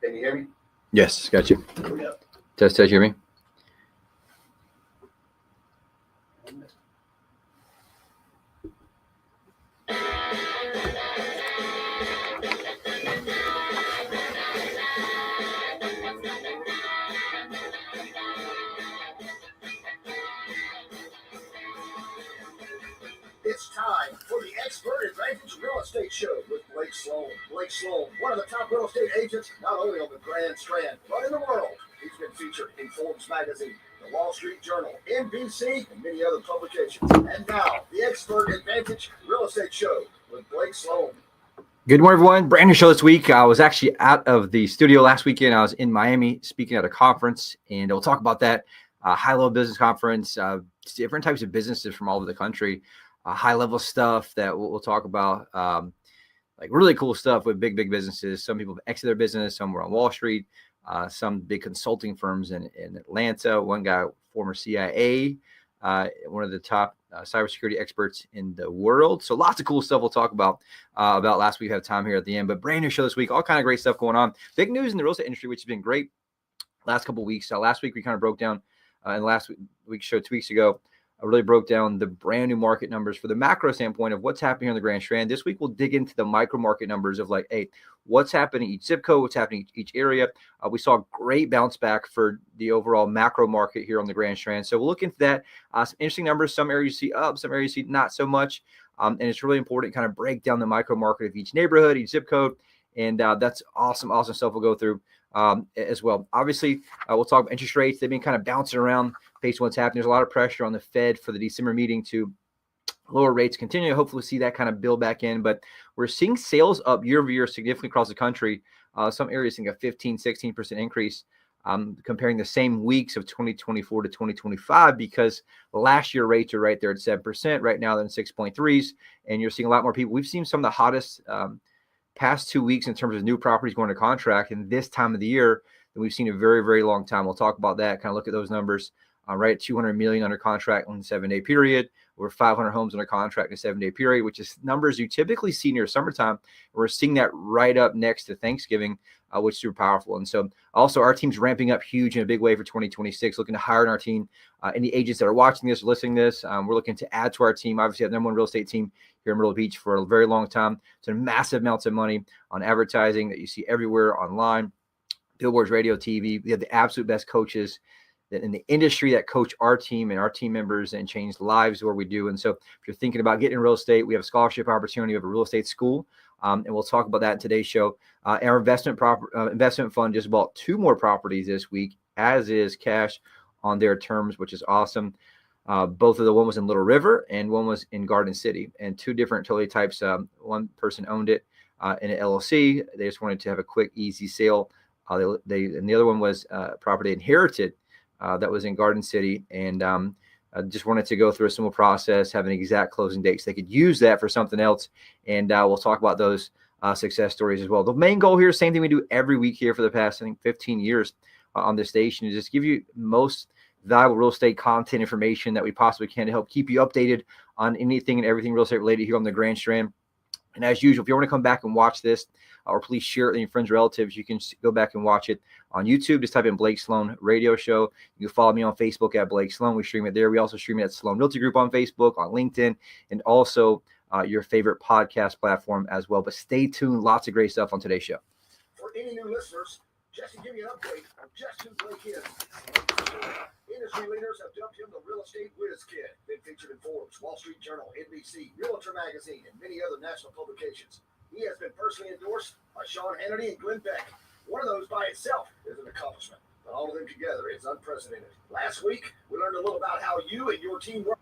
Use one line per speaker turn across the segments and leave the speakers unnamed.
Can you hear me?
Yes, got you.
Yep.
Test, hear me?
It's time for the Expert Advantage Real Estate Show with Blake Sloan. Blake Sloan, one of the top real estate agents, not only on the Grand Strand, but in the world. He's been featured in Forbes magazine, the Wall Street Journal, NBC, and many other publications. And now, the Expert Advantage Real Estate Show with Blake Sloan.
Good morning, everyone. Brand new show this week. I was actually out of the studio last weekend. I was in Miami speaking at a conference, and we'll talk about that high-level business conference, different types of businesses from all over the country, high-level stuff that we'll talk about, like really cool stuff with big businesses. Some people have exited their business. Some were on Wall Street. Some big consulting firms in Atlanta. One guy, former CIA, one of the top cybersecurity experts in the world. So lots of cool stuff we'll talk about last week. We have time here at the end, but brand new show this week. All kind of great stuff going on. Big news in the real estate industry, which has been great last couple of weeks. Last week we kind of broke down, and last week's show 2 weeks ago, I really broke down the brand new market numbers for the macro standpoint of what's happening on the Grand Strand. This week, we'll dig into the micro market numbers of like, hey, what's happening in each zip code, what's happening in each area. We saw a great bounce back for the overall macro market here on the Grand Strand. So we'll look into that. Some interesting numbers. Some areas you see up, some areas you see not so much. And it's really important to kind of break down the micro market of each neighborhood, each zip code. And that's awesome stuff we'll go through as well. Obviously, we'll talk about interest rates. They've been kind of bouncing around based on what's happening. There's a lot of pressure on the Fed for the December meeting to lower rates continue. Hopefully see that kind of build back in, but we're seeing sales up year over year significantly across the country. Some areas seeing a 15-16% increase comparing the same weeks of 2024 to 2025, because last year rates are right there at 7%. Right now they're in 6.3s, and you're seeing a lot more people. We've seen some of the hottest past 2 weeks in terms of new properties going to contract in this time of the year than we've seen in a very long time. We'll talk about that, kind of look at those numbers. Right at 200 million under contract on a 7-day period, over 500 homes under contract in a 7-day period, which is numbers you typically see near summertime. We're seeing that right up next to Thanksgiving, which is super powerful. And so also our team's ramping up huge in a big way for 2026, looking to hire in our team. Any agents that are watching this or listening to this, we're looking to add to our team. Obviously, have the #1 real estate team here in Myrtle Beach for a very long time. So massive amounts of money on advertising that you see everywhere online, billboards, radio, TV. We have the absolute best coaches in the industry that coach our team and our team members and change lives where we do. And so if you're thinking about getting in real estate, we have a scholarship opportunity. We have a real estate school, and we'll talk about that in today's show. Our investment fund just bought 2 more properties this week, as is cash on their terms, which is awesome. Both of the one was in Little River and one was in Garden City, and 2 different totally types. One person owned it in an LLC. They just wanted to have a quick, easy sale. And the other one was property inherited. That was in Garden City, and I just wanted to go through a simple process, have an exact closing date, so they could use that for something else. And we'll talk about those success stories as well. The main goal here, same thing we do every week here for the past, I think, 15 years on this station, is just give you most valuable real estate content information that we possibly can to help keep you updated on anything and everything real estate related here on the Grand Strand. And as usual, if you want to come back and watch this, or please share it with your friends, relatives, you can go back and watch it on YouTube. Just type in Blake Sloan Radio Show. You can follow me on Facebook at Blake Sloan. We stream it there. We also stream it at Sloan Realty Group on Facebook, on LinkedIn, and also your favorite podcast platform as well. But stay tuned. Lots of great stuff on today's show.
For any new listeners, just to give you an update on just who Blake is. Industry leaders have dubbed him the real estate whiz kid. Been featured in Forbes, Wall Street Journal, NBC, Realtor magazine, and many other national publications. He has been personally endorsed by Sean Hannity and Glenn Beck. One of those by itself is an accomplishment, but all of them together is unprecedented. Last week, we learned a little about how you and your team work.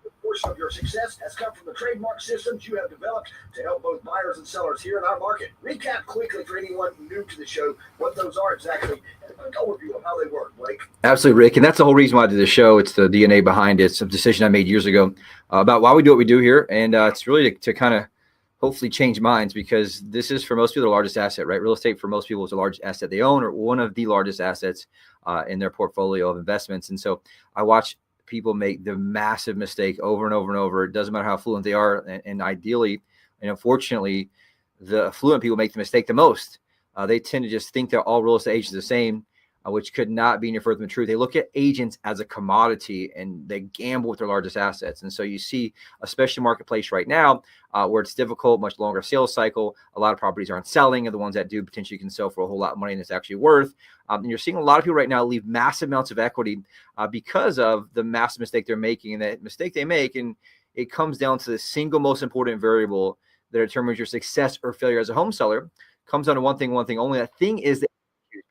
A portion of your success has come from the trademark systems you have developed to help both buyers and sellers here in our market. Recap quickly for anyone new to the show what those are exactly, and a quick overview of how they work, Blake.
Absolutely, Rick. And that's the whole reason why I did the show. It's the DNA behind it. It's a decision I made years ago about why we do what we do here. And it's really to kind of hopefully change minds, because this is, for most people, the largest asset, right? Real estate for most people is the largest asset they own, or one of the largest assets in their portfolio of investments. And so I watch people make the massive mistake over and over and over. It doesn't matter how affluent they are. And ideally, and unfortunately, the affluent people make the mistake the most They tend to just think that all real estate agents are the same, which could not be any further from the truth. They look at agents as a commodity and they gamble with their largest assets. And so you see, especially marketplace right now, where it's difficult, much longer sales cycle. A lot of properties aren't selling, and the ones that do potentially can sell for a whole lot of money and it's actually worth. And you're seeing a lot of people right now leave massive amounts of equity because of the massive mistake they're making. And that mistake they make, and it comes down to the single most important variable that determines your success or failure as a home seller, comes down to one thing only. That thing is the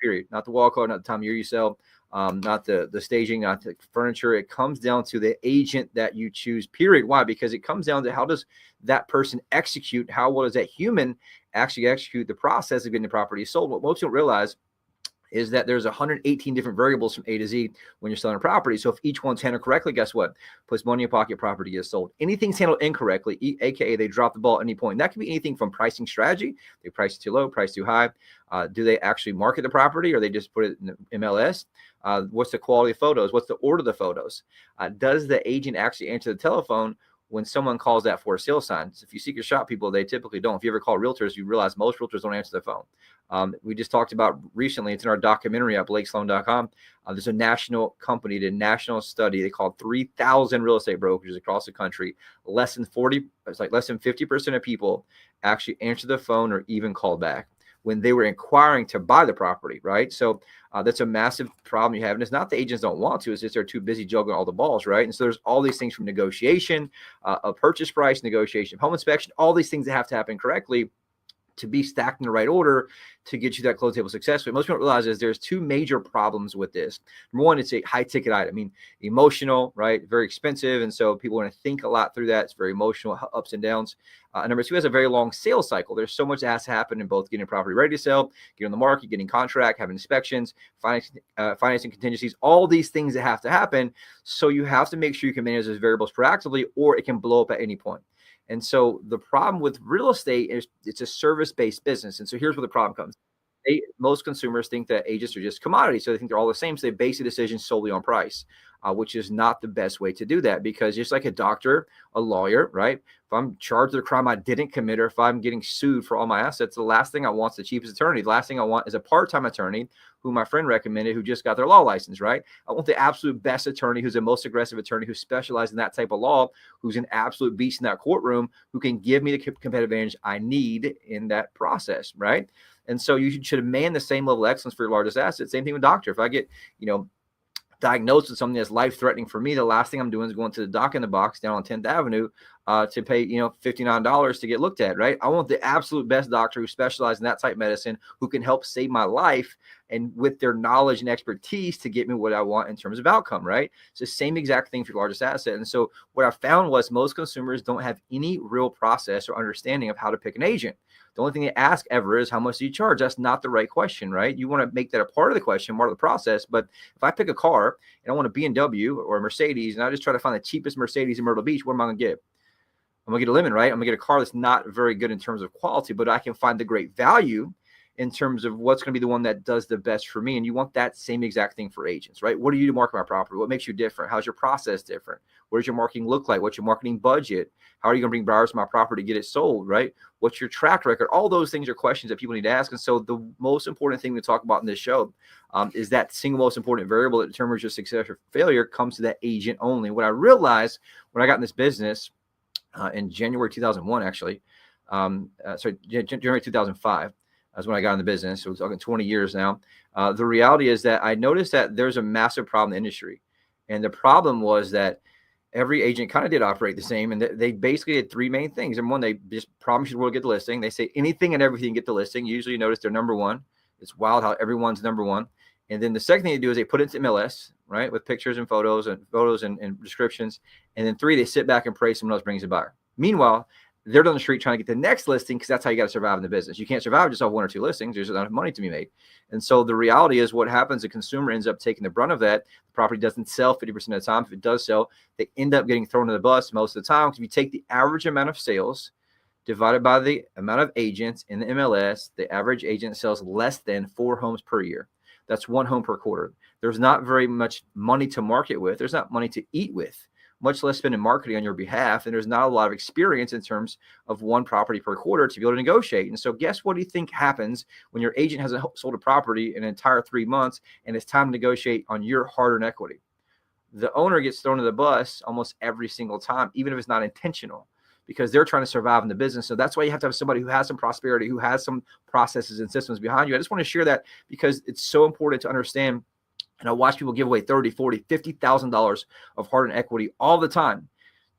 period, not the wall color, not the time of year you sell, not the staging, not the furniture. It comes down to the agent that you choose, period. Why? Because it comes down to how does that person execute, how well does that human actually execute the process of getting the property sold. What most don't realize is that there's 118 different variables from A to Z when you're selling a property. So if each one's handled correctly, guess what? Puts money in your pocket, property gets sold. Anything's handled incorrectly, aka they drop the ball at any point. And that could be anything from pricing strategy. They price too low, price too high. Do they actually market the property, or they just put it in the MLS? What's the quality of photos? What's the order of the photos? Does the agent actually answer the telephone when someone calls that for a sale sign? If you seek your shop people, they typically don't. If you ever call realtors, you realize most realtors don't answer the phone. We just talked about recently, it's in our documentary at blakesloan.com. There's a national company, did a national study. They called 3,000 real estate brokers across the country. Less than 50% of people actually answer the phone or even call back when they were inquiring to buy the property, right? So that's a massive problem you have. And it's not the agents don't want to, it's just they're too busy juggling all the balls, right? And so there's all these things from negotiation, a purchase price, negotiation, home inspection, all these things that have to happen correctly to be stacked in the right order to get you that close table success. What most people don't realize is there's two major problems with this. Number one, it's a high ticket item. I mean, emotional, right? Very expensive. And so people want to think a lot through that. It's very emotional, ups and downs. Number two, has a very long sales cycle. There's so much that has to happen in both getting a property ready to sell, getting on the market, getting contract, having inspections, financing contingencies, all these things that have to happen. So you have to make sure you can manage those variables proactively, or it can blow up at any point. And so the problem with real estate is it's a service-based business. And so here's where the problem comes. Most consumers think that agents are just commodities. So they think they're all the same. So they base a decision solely on price, which is not the best way to do that, because just like a doctor, a lawyer, right? If I'm charged with a crime I didn't commit, or if I'm getting sued for all my assets, the last thing I want is the cheapest attorney. The last thing I want is a part-time attorney who my friend recommended, who just got their law license, right? I want the absolute best attorney, who's the most aggressive attorney, who specializes in that type of law, who's an absolute beast in that courtroom, who can give me the competitive advantage I need in that process, right? And so you should demand the same level of excellence for your largest asset. Same thing with doctor. If I get, diagnosed with something that's life-threatening for me, the last thing I'm doing is going to the doc in the box down on 10th Avenue to pay, $59 to get looked at, right? I want the absolute best doctor who specializes in that type of medicine, who can help save my life, and with their knowledge and expertise to get me what I want in terms of outcome, right? It's the same exact thing for your largest asset. And so what I found was most consumers don't have any real process or understanding of how to pick an agent. The only thing they ask ever is, how much do you charge? That's not the right question, right? You want to make that a part of the question, part of the process. But if I pick a car and I want a BMW or a Mercedes, and I just try to find the cheapest Mercedes in Myrtle Beach, what am I going to get? I'm going to get a lemon, right? I'm going to get a car that's not very good in terms of quality, but I can find the great value in terms of what's going to be the one that does the best for me. And you want that same exact thing for agents, right? What do you do to market my property? What makes you different? How's your process different? What does your marketing look like? What's your marketing budget? How are you going to bring buyers to my property to get it sold, right? What's your track record? All those things are questions that people need to ask. And so the most important thing we talk about in this show is that single most important variable that determines your success or failure comes to that agent only. What I realized when I got in this business in January 2001, actually, January 2005, that's when I got in the business. So we're talking 20 years now. The reality is that I noticed that there's a massive problem in the industry. And the problem was that every agent kind of did operate the same. And they basically did three main things. Number one, they just promise you the world get the listing. They say anything and everything get the listing. Usually you notice they're number one. It's wild how everyone's number one. And then the second thing they do is they put it into MLS, right? With pictures and photos and descriptions. And then three, they sit back and pray someone else brings a buyer. Meanwhile, they're down the street trying to get the next listing, because that's how you got to survive in the business. You can't survive just off one or two listings. There's not enough money to be made. And so the reality is, what happens, the consumer ends up taking the brunt of that. The property doesn't sell 50% of the time. If it does sell, they end up getting thrown to the bus most of the time. Because if you take the average amount of sales divided by the amount of agents in the MLS, the average agent sells less than 4 homes per year. That's 1 home per quarter. There's not very much money to market with. There's not money to eat with much less spend in marketing on your behalf. And there's not a lot of experience in terms of one property per quarter to be able to negotiate. And so guess what do you think happens when your agent hasn't sold a property in an entire 3 months and it's time to negotiate on your hard-earned equity? The owner gets thrown to the bus almost every single time, even if it's not intentional, because they're trying to survive in the business. So that's why you have to have somebody who has some prosperity, who has some processes and systems behind you. I just want to share that because it's so important to understand. And I watch people give away $30,000, $40,000, $50,000 of hard-earned equity all the time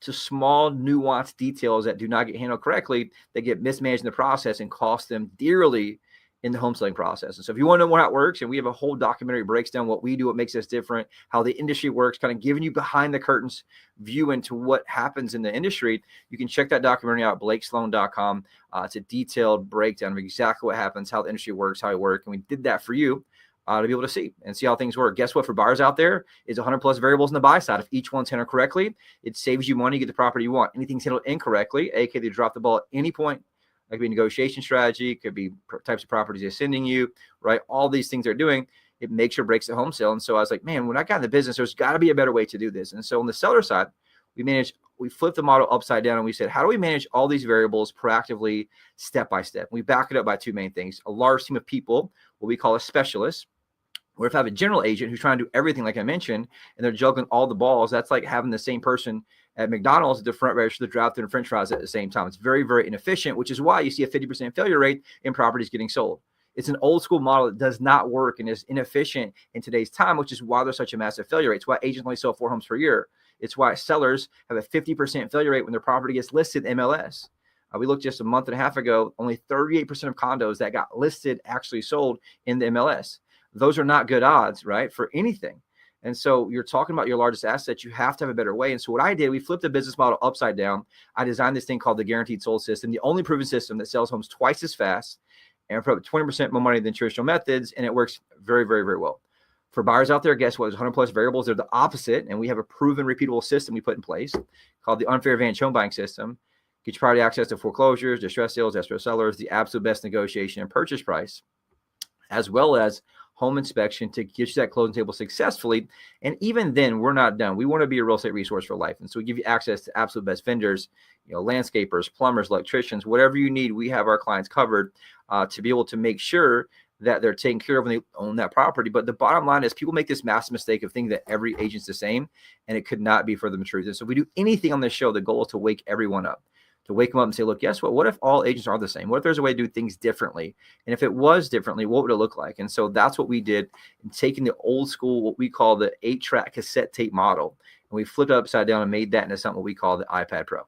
to small, nuanced details that do not get handled correctly, that get mismanaged in the process and cost them dearly in the home selling process. And so if you want to know more how it works, and we have a whole documentary breaks down what we do, what makes us different, how the industry works, kind of giving you behind the curtains view into what happens in the industry, you can check that documentary out at blakesloan.com. It's a detailed breakdown of exactly what happens, how the industry works, how it works. And we did that for you to be able to see and see how things work. Guess what? For buyers out there, is 100 plus variables in the buy side. If each one's handled correctly, it saves you money, you get the property you want. Anything's handled incorrectly, aka they drop the ball at any point. That could be negotiation strategy, could be types of properties they're sending you, right? All these things they're doing, it makes or breaks the home sale. And so I was like, man, when I got in the business, there's got to be a better way to do this. And so on the seller side, we flipped the model upside down and we said, how do we manage all these variables proactively, step by step? We back it up by two main things: a large team of people, what we call a specialist. Or if I have a general agent who's trying to do everything, like I mentioned, and they're juggling all the balls, that's like having the same person at McDonald's at the front register, the drive-thru, and French fries at the same time. It's very, very inefficient, which is why you see a 50% failure rate in properties getting sold. It's an old school model that does not work and is inefficient in today's time, which is why there's such a massive failure rate. It's why agents only sell 4 homes per year. It's why sellers have a 50% failure rate when their property gets listed in MLS. We looked just a month and a half ago, only 38% of condos that got listed actually sold in the MLS. Those are not good odds, right, for anything. And so you're talking about your largest asset. You have to have a better way. And so what I did, we flipped the business model upside down. I designed this thing called the Guaranteed Sold System, the only proven system that sells homes twice as fast and for up to 20% more money than traditional methods. And it works very, very, very well. For buyers out there, guess what? There's 100 plus variables. They're the opposite. And we have a proven, repeatable system we put in place called the Unfair Advantage Home Buying System. Get you priority access to foreclosures, distress sales, escrow sellers, the absolute best negotiation and purchase price, as well as home inspection to get you that closing table successfully. And even then, we're not done. We want to be a real estate resource for life. And so we give you access to absolute best vendors, landscapers, plumbers, electricians, whatever you need. We have our clients covered to be able to make sure that they're taken care of when they own that property. But the bottom line is people make this massive mistake of thinking that every agent's the same, and it could not be further from the truth. And so if we do anything on this show, the goal is to wake everyone up. To wake them up and say, look, guess what? What if all agents are the same? What if there's a way to do things differently? And if it was differently, what would it look like? And so that's what we did in taking the old school, what we call the 8-track cassette tape model, and we flipped it upside down and made that into something what we call the iPad Pro.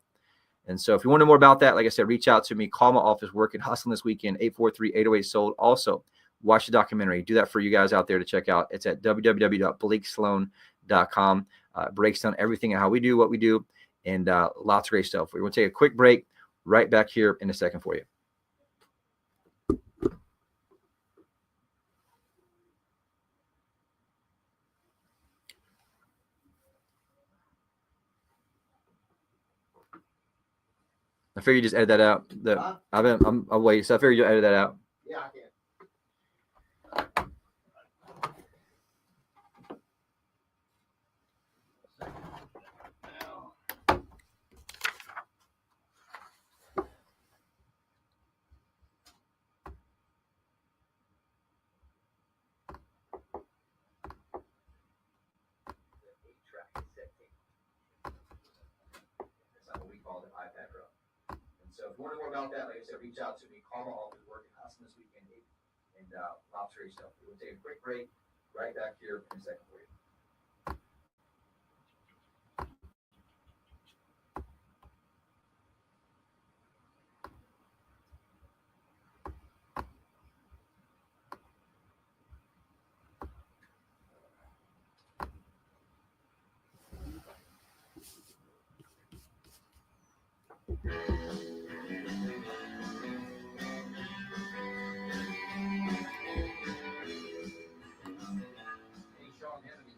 And so if you want to know more about that, like I said, reach out to me, call my office, working, hustling this weekend, 843-808-SOLD. Also, watch the documentary. Do that for you guys out there to check out. It's at www.blakesloan.com. Breaks down everything and how we do what we do. And lots of great stuff. We're going to take a quick break right back here in a second for you. I figure you just edit that out. I'm waiting. So I figure you'll edit that out.
Yeah, I can. So if you want to know more about that, like I said, reach out to me, call my office, working hustling this weekend, and lots of great stuff. We'll take a quick break right back here in a second for you.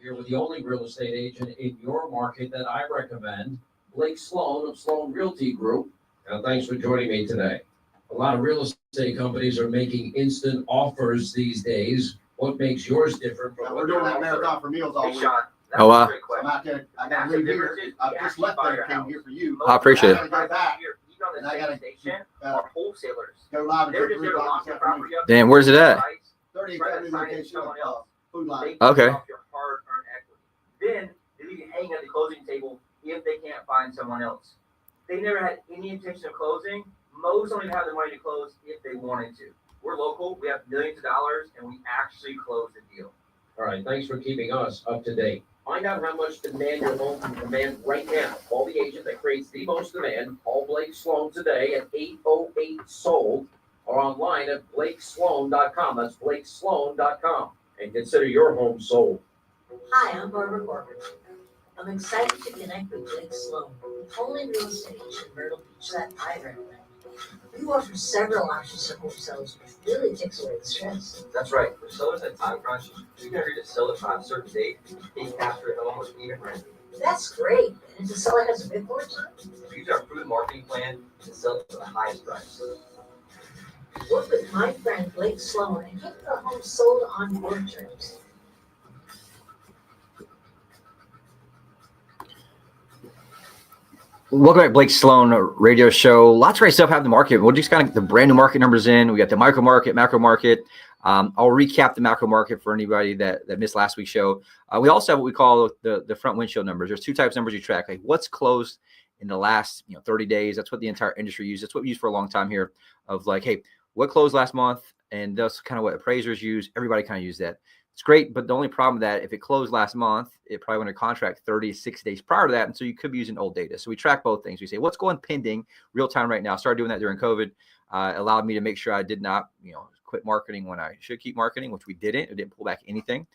Here with the only real estate agent in your market that I recommend, Blake Sloan of Sloan Realty Group. And thanks for joining me today. A lot of real estate companies are making instant offers these days. What makes yours different from
We're doing that marathon for meals all week.
Sean, Oh, wow.
I'm out there. I got to leave here. I've just left there. Came here for you.
I appreciate it.
I gotta go back. And I gotta
wholesalers.
go live
They're
and
just there to lock your property up.
Damn, where's it at?
30 location of Food Line.
Okay.
Off your hard-earned equity. Then they leave you hanging at the closing table if they can't find someone else. They never had any intention of closing. Most don't even have the money to close if they wanted to. We're local. We have millions of dollars, and we actually close the deal.
All right, thanks for keeping us up to date. Find out how much demand your home can command right now. Call the agent that creates the most demand. Call Blake Sloan today at 808-SOLD or online at blakesloan.com. That's blakesloan.com. And consider your home sold.
Hi, I'm Barbara Corbett. I'm excited to connect with Blake Sloan, the only real estate agent in Myrtle Beach that I recommend. We offer several options for home sellers, which really takes away the stress.
That's right. For sellers at time crunch, you can agree to sell it by a certain date. They capture it almost even rent.
That's great. And if the seller has a big fortune,
We use our proven marketing plan to sell it for the highest price.
work with my friend Blake Sloan and get the home sold on your terms.
Welcome back, Blake Sloan radio show. Lots of great stuff happening in the market. We'll just kind of get the brand new market numbers in. We got the micro market, macro market. I'll recap the macro market for anybody that missed last week's show. We also have what we call the front windshield numbers. There's two types of numbers you track, like what's closed in the last 30 days. That's what the entire industry uses. That's what we use for a long time here, of like, hey, what closed last month? And that's kind of what appraisers use. Everybody kind of use that. It's great, but the only problem with that, if it closed last month, it probably went under contract 36 days prior to that, and so you could be using old data. So we track both things. We say, what's going pending real time right now? Started doing that during COVID. Allowed me to make sure I did not, quit marketing when I should keep marketing, which we didn't. It didn't pull back anything,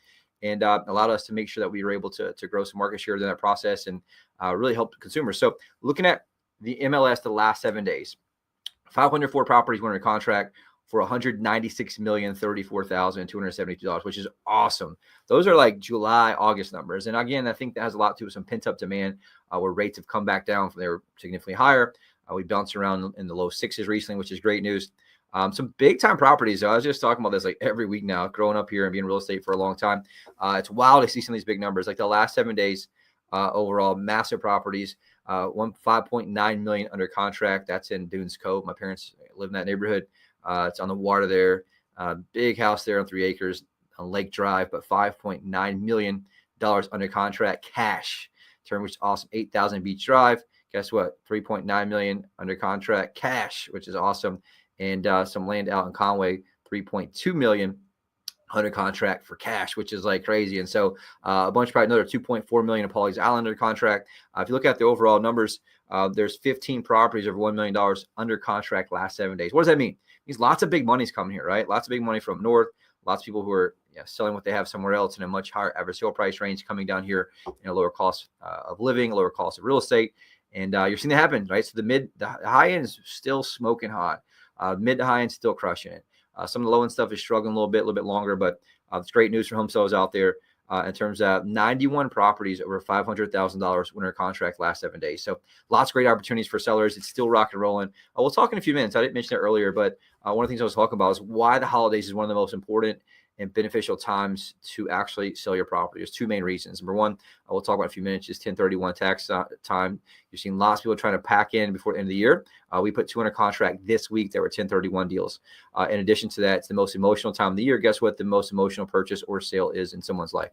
and allowed us to make sure that we were able to grow some market share in that process and really help consumers. So looking at the MLS the last 7 days, 504 properties went under contract for $196,034,272, which is awesome. Those are like July, August numbers. And again, I think that has a lot to do with some pent up demand where rates have come back down from they were significantly higher. We bounced around in the low sixes recently, which is great news. Some big time properties. I was just talking about this like every week now, growing up here and being in real estate for a long time. It's wild to see some of these big numbers. Like the last 7 days, overall, massive properties. 5.9 million under contract. That's in Dunes Cove. My parents live in that neighborhood. It's on the water there. Big house there on 3 acres on Lake Drive, but $5.9 million under contract cash. Term, which is awesome. 8,000 Beach Drive. Guess what? 3.9 million under contract cash, which is awesome. And some land out in Conway, 3.2 million under contract for cash, which is like crazy. And so a bunch, probably another 2.4 million of Pawleys Island under contract. If you look at the overall numbers, there's 15 properties over $1 million under contract last 7 days. What does that mean? It means lots of big money's coming here, right? Lots of big money from north. Lots of people who are selling what they have somewhere else in a much higher average sale price range coming down here in a lower cost of living, lower cost of real estate. And you're seeing that happen, right? So the high end is still smoking hot. Mid to high end still crushing it. Some of the low end stuff is struggling a little bit longer, but it's great news for home sellers out there in terms of 91 properties over $500,000 went under contract last 7 days. So lots of great opportunities for sellers. It's still rock and rolling. We'll talk in a few minutes. I didn't mention it earlier, but one of the things I was talking about is why the holidays is one of the most important and beneficial times to actually sell your property. There's two main reasons. Number one, we'll talk about in a few minutes, is 1031 tax time. You're seeing lots of people trying to pack in before the end of the year. We put 2 under contract this week that were 1031 deals. In addition to that, it's the most emotional time of the year. Guess what? The most emotional purchase or sale is in someone's life.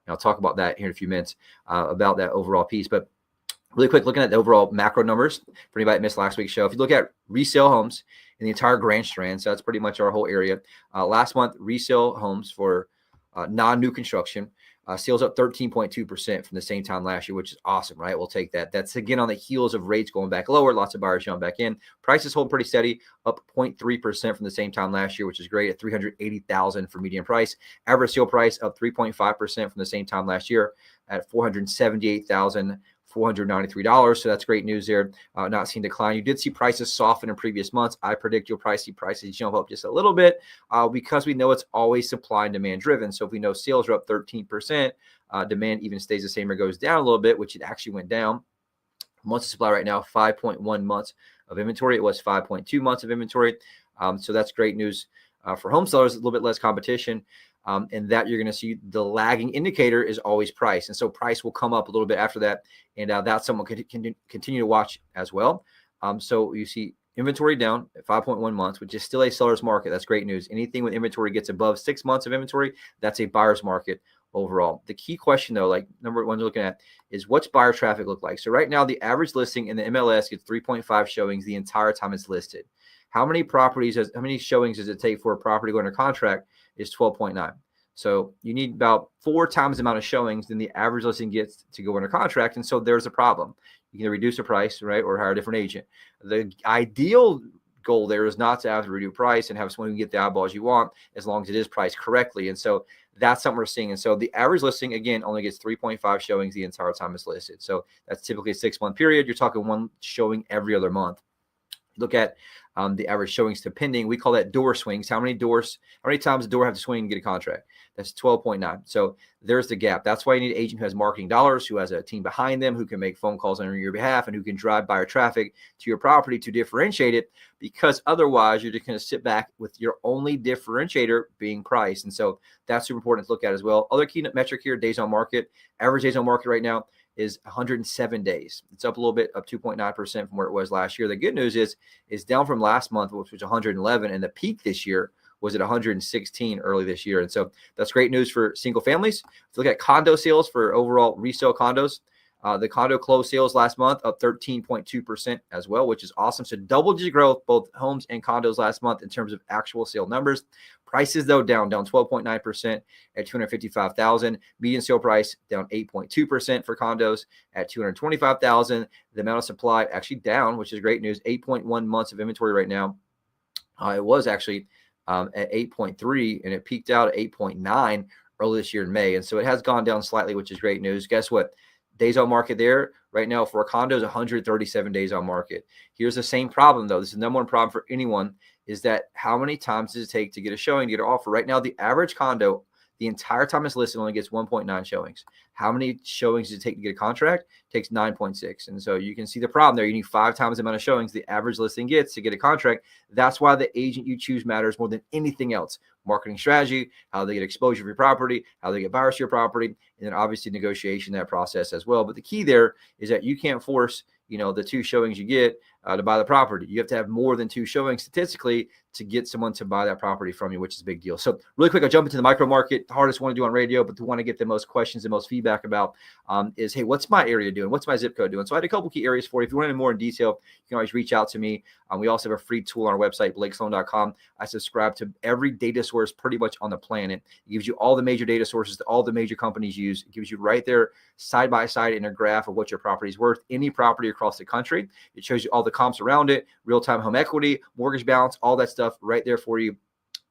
And I'll talk about that here in a few minutes about that overall piece. But really quick, looking at the overall macro numbers for anybody that missed last week's show. If you look at resale homes in the entire Grand Strand, so that's pretty much our whole area. Last month, resale homes for non-new construction, sales up 13.2% from the same time last year, which is awesome, right? We'll take that. That's again on the heels of rates going back lower. Lots of buyers showing back in. Prices hold pretty steady, up 0.3% from the same time last year, which is great at $380,000 for median price. Average sale price up 3.5% from the same time last year at $478,493. So that's great news there. Not seeing decline. You did see prices soften in previous months. I predict you'll probably see prices jump up just a little bit because we know it's always supply and demand driven. So if we know sales are up 13%, demand even stays the same or goes down a little bit, which it actually went down. Months of supply right now, 5.1 months of inventory. It was 5.2 months of inventory. So that's great news for home sellers, a little bit less competition. and that you're going to see the lagging indicator is always price. And so price will come up a little bit after that. And that's something we can continue to watch as well. So you see inventory down at 5.1 months, which is still a seller's market. That's great news. Anything with inventory gets above 6 months of inventory, that's a buyer's market overall. The key question though, like number one, looking at is what's buyer traffic look like? So right now, the average listing in the MLS gets 3.5 showings the entire time it's listed. How many showings does it take for a property going under contract? Is 12.9. So you need about 4 times the amount of showings than the average listing gets to go under contract. And so there's a problem. You can reduce the price, right? Or hire a different agent. The ideal goal there is not to have to reduce price and have someone who can get the eyeballs you want as long as it is priced correctly. And so that's something we're seeing. And so the average listing, again, only gets 3.5 showings the entire time it's listed. So that's typically a 6-month period. You're talking 1 showing every other month. Look at the average showings to pending. We call that door swings. How many times the door have to swing and get a contract? That's 12.9. So there's the gap. That's why you need an agent who has marketing dollars, who has a team behind them, who can make phone calls on your behalf, and who can drive buyer traffic to your property to differentiate it, because otherwise you're just going to sit back with your only differentiator being price. And so that's super important to look at as well. Other key metric here, days on market. Average days on market right now is 107 days. It's up a little bit, up 2.9% from where it was last year. The good news is down from last month, which was 111, and the peak this year was at 116 early this year. And so that's great news for single families. If you look at condo sales for overall resale condos, the condo closed sales last month up 13.2% as well, which is awesome. So double-digit growth, both homes and condos last month in terms of actual sale numbers. Prices, though, down 12.9% at $255,000. Median sale price down 8.2% for condos at $225,000. The amount of supply actually down, which is great news. 8.1 months of inventory right now. It was actually at 8.3, and it peaked out at 8.9 early this year in May. And so it has gone down slightly, which is great news. Guess what? Days on market there right now for a condo is 137 days on market. Here's the same problem, though. This is the number one problem for anyone, is that how many times does it take to get a showing, to get an offer? Right now, the average condo, the entire time it's listed, only gets 1.9 showings. How many showings does it take to get a contract? It takes 9.6. And so you can see the problem there. You need 5 times the amount of showings the average listing gets to get a contract. That's why the agent you choose matters more than anything else. Marketing strategy, how they get exposure for your property, how they get buyers to your property, and then obviously negotiation, that process as well. But the key there is that you can't force, the 2 showings you get to buy the property. You have to have more than 2 showings statistically to get someone to buy that property from you, which is a big deal. So really quick, I'll jump into the micro market. The hardest one to do on radio, but the one to get the most questions and most feedback about is, hey, what's my area doing? What's my zip code doing? So I had a couple key areas for you. If you want to know more in detail, you can always reach out to me. We also have a free tool on our website, blakesloan.com. I subscribe to every data source pretty much on the planet. It gives you all the major data sources that all the major companies use. It gives you right there side by side in a graph of what your property is worth, any property across the country. It shows you all the comps around it, real-time home equity, mortgage balance, all that stuff right there for you.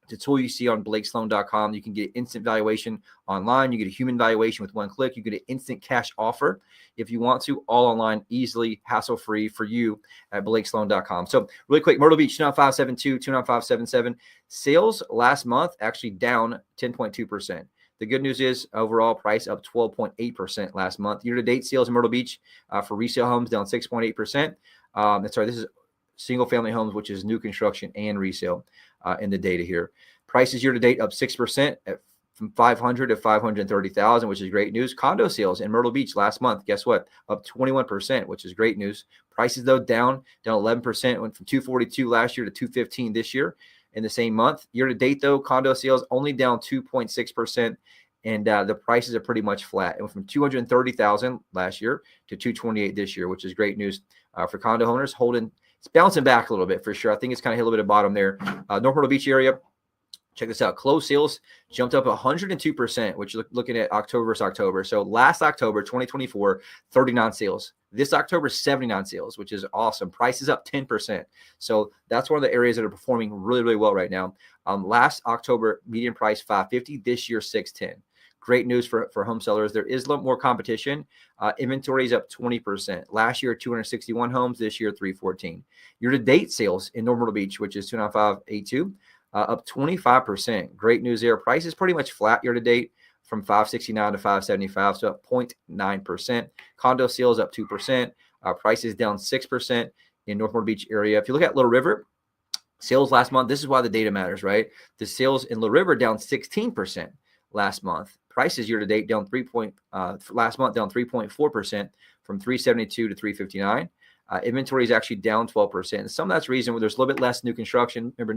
The tool you see on blakesloan.com. You can get instant valuation online. You get a human valuation with 1 click. You get an instant cash offer if you want to, all online, easily, hassle-free for you at blakesloan.com. So really quick, Myrtle Beach, 29572, 29577. Sales last month actually down 10.2%. The good news is overall price up 12.8% last month. Year-to-date sales in Myrtle Beach for resale homes down 6.8%. This is single-family homes, which is new construction and resale in the data here. Prices year-to-date up 6% from $500,000 to $530,000, which is great news. Condo sales in Myrtle Beach last month, guess what? Up 21%, which is great news. Prices, though, down 11%. Went from $242 last year to $215 this year in the same month. Year-to-date, though, condo sales only down 2.6%. And the prices are pretty much flat. It went from $230,000 last year to $228 this year, which is great news for condo owners. It's bouncing back a little bit for sure. I think it's kind of hit a little bit of bottom there. North Myrtle Beach area, check this out. Closed sales jumped up 102%, which you're looking at October versus October. So last October, 2024, 39 sales. This October, 79 sales, which is awesome. Price is up 10%. So that's one of the areas that are performing really, really well right now. Last October, median price $550. This year, $610. Great news for home sellers. There is a little more competition. Inventory is up 20%. Last year, 261 homes. This year, 314. Year-to-date sales in North Myrtle Beach, which is 29582, up 25%. Great news there. Price is pretty much flat year-to-date from 569 to 575, so up 0.9%. Condo sales up 2%. Prices down 6% in North Myrtle Beach area. If you look at Little River, sales last month, this is why the data matters, right? The sales in Little River down 16%. last month. Prices year to date down last month down 3.4% from 372 to 359. Inventory is actually down 12%. And some of that's reason where there's a little bit less new construction. Remember,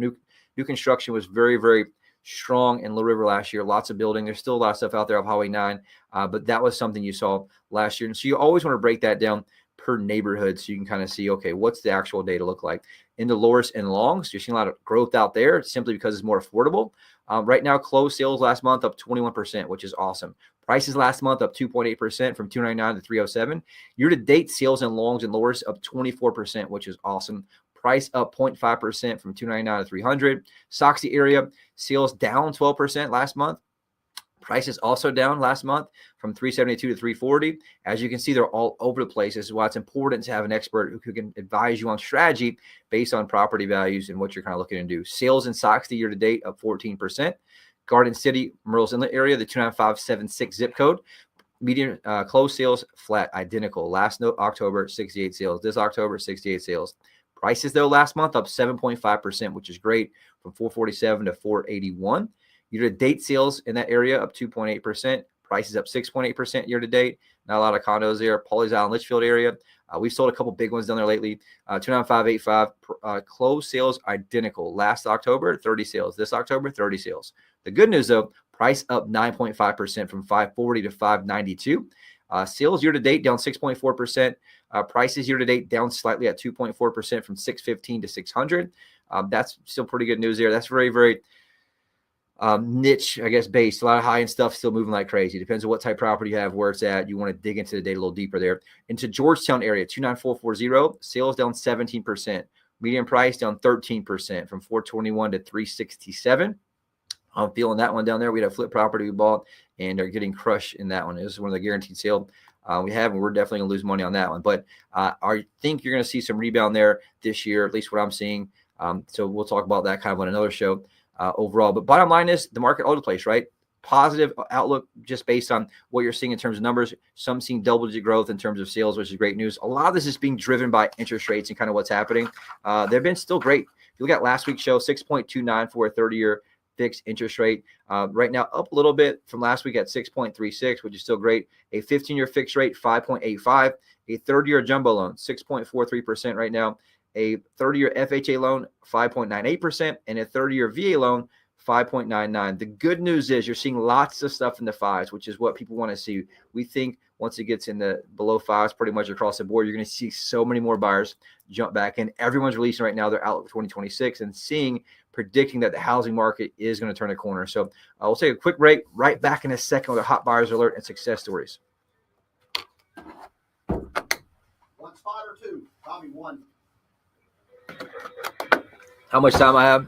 new construction was very, very strong in Little River last year. Lots of building. There's still a lot of stuff out there off Highway 9, but that was something you saw last year. And so you always want to break that down per neighborhood so you can kind of see, okay, what's the actual data look like? In the Loris and Longs, you're seeing a lot of growth out there simply because it's more affordable. Right now, closed sales last month up 21%, which is awesome. Prices last month up 2.8% from 299 to 307. Year-to-date sales in Longs and Loris up 24%, which is awesome. Price up 0.5% from 299 to 300. Soxy area sales down 12% last month. Prices also down last month from 372 to 340. As you can see, they're all over the place. This is why it's important to have an expert who can advise you on strategy based on property values and what you're kind of looking to do. Sales in Soxy year to date up 14%. Garden City, Myrtle's Inlet area, the 29576 zip code. Median closed sales flat, identical. Last October, 68 sales. This October, 68 sales. Prices, though, last month up 7.5%, which is great, from 447 to 481. Year-to-date sales in that area up 2.8%. Prices up 6.8% year-to-date. Not a lot of condos there. Pawleys Island, Litchfield area. We've sold a couple big ones down there lately. 29585. Closed sales identical. Last October, 30 sales. This October, 30 sales. The good news, though, price up 9.5% from 540 to 592. Sales year-to-date down 6.4%. Prices year-to-date down slightly at 2.4% from 615 to 600. That's still pretty good news there. That's very, very niche, I guess, based. A lot of high-end stuff still moving like crazy. Depends on what type of property you have, where it's at. You want to dig into the data a little deeper there. Into Georgetown area, 29440, sales down 17%. Median price down 13% from 421 to 367. I'm feeling that one down there. We had a flip property we bought and are getting crushed in that one. This is one of the guaranteed sale we have, and we're definitely going to lose money on that one. But I think you're going to see some rebound there this year, at least what I'm seeing. So we'll talk about that kind of on another show overall. But bottom line is the market all over the place, right? Positive outlook just based on what you're seeing in terms of numbers. Some seeing double-digit growth in terms of sales, which is great news. A lot of this is being driven by interest rates and kind of what's happening. They've been still great. If you look at last week's show, 6.29 for a 30-year fixed interest rate. Right now up a little bit from last week at 6.36, which is still great. A 15-year fixed rate, 5.85. A 30-year jumbo loan, 6.43% right now. A 30-year FHA loan, 5.98%. And a 30-year VA loan, 5.99. The good news is you're seeing lots of stuff in the fives, which is what people want to see. We think once it gets in the below fives, pretty much across the board, you're going to see so many more buyers jump back in. Everyone's releasing right now their outlook for 2026 and predicting that the housing market is going to turn a corner. So we'll take a quick break. Right back in a second with a hot buyers alert and success stories.
One spot or two? Probably one.
How much time I have?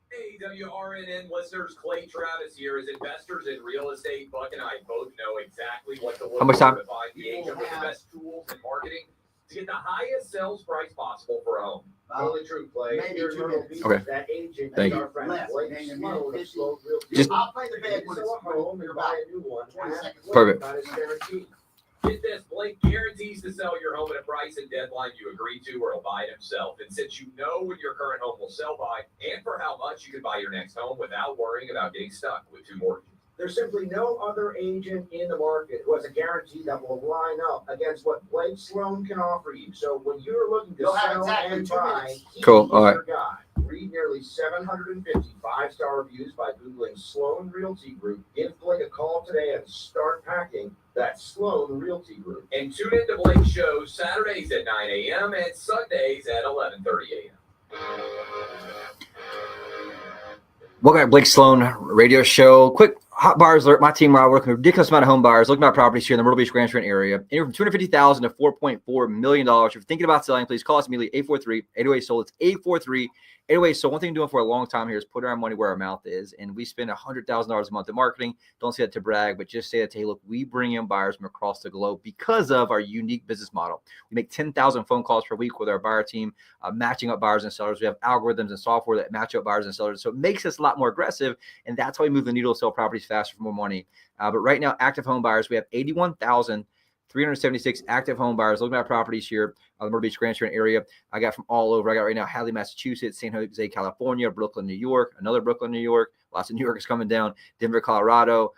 Hey, WRNN listeners, Clay Travis here. As investors in real estate, Buck and I both know exactly what to look
How much time?
for to find the agent with the best tools and marketing to get the highest sales price possible for a home. Totally true, Clay.
Maybe
Here in
2
Myrtle
minutes.
Beach,
Okay.
that agent
Thank
is
you.
our friend
Less.
Blake
Hang a
Sloan
minute.
of Sloan Realty.
Just-
I'll play the bed when
Sell
it's
a home and buy a new one.
20 seconds.
Perfect.
That is guaranteed. Get this, Blake guarantees to sell your home at a price and deadline you agree to, or he'll buy it himself. And since you know when your current home will sell by and for how much, you can buy your next home without worrying about getting stuck with 2 mortgages. There's simply no other agent in the market who has a guarantee that will line up against what Blake Sloan can offer you. So when you're looking to
You'll have
sell
exactly
and
2
buy,
minutes.
he
Cool.
is
All right.
your guy. Read nearly 750 5-star reviews by Googling Sloan Realty Group. Give Blake a call today and start packing. That's Sloan Realty Group. And tune into Blake's show Saturdays at 9 a.m. and Sundays at 11:30 a.m.
Welcome to Blake Sloan radio show. Quick hot buyers alert. My team are working with a ridiculous amount of home buyers looking at properties here in the Myrtle Beach Grand Trenton area. Anywhere from $250,000 to $4.4 million. If you're thinking about selling, please call us immediately. 843-808-SOLD. It's 843-808. So one thing we're doing for a long time here is put our money where our mouth is. And we spend $100,000 a month in marketing. Don't say that to brag, but just say that to, hey, look, we bring in buyers from across the globe because of our unique business model. We make 10,000 phone calls per week with our buyer team, matching up buyers and sellers. We have algorithms and software that match up buyers and sellers. So it makes us a lot more aggressive. And that's how we move the needle to sell properties faster for more money. But right now, active home buyers, we have 81,000 376 active home buyers looking at properties here on the Myrtle Beach Grand Strand area. I got from all over. I got right now Hadley, Massachusetts, San Jose, California, Brooklyn, New York, another Brooklyn, New York. Lots of New Yorkers coming down. Denver, Colorado,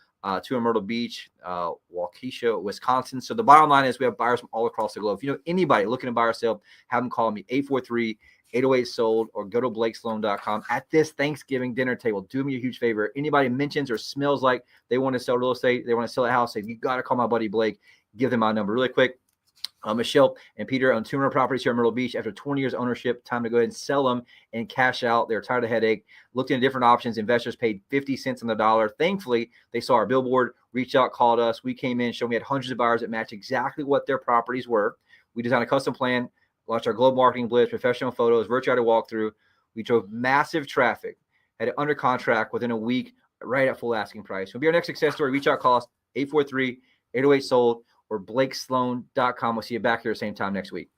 two in Myrtle Beach, Waukesha, Wisconsin. So the bottom line is we have buyers from all across the globe. If you know anybody looking to buy or sell, have them call me 843-808-SOLD or go to blakesloan.com. At this Thanksgiving dinner table, do me a huge favor. Anybody mentions or smells like they want to sell real estate, they want to sell a house, say, you got to call my buddy Blake. Give them my number really quick. Michelle and Peter own 200 properties here in Myrtle Beach. After 20 years ownership, time to go ahead and sell them and cash out. They're tired of the headache. Looked into different options. Investors paid 50 cents on the dollar. Thankfully, they saw our billboard, reached out, called us. We came in, showed we had hundreds of buyers that matched exactly what their properties were. We designed a custom plan, launched our global marketing blitz, professional photos, virtual walkthrough. We drove massive traffic, had it under contract within a week, right at full asking price. We'll be our next success story. Reach out, call us 843-808-SOLD or blakesloan.com. We'll see you back here same time next week.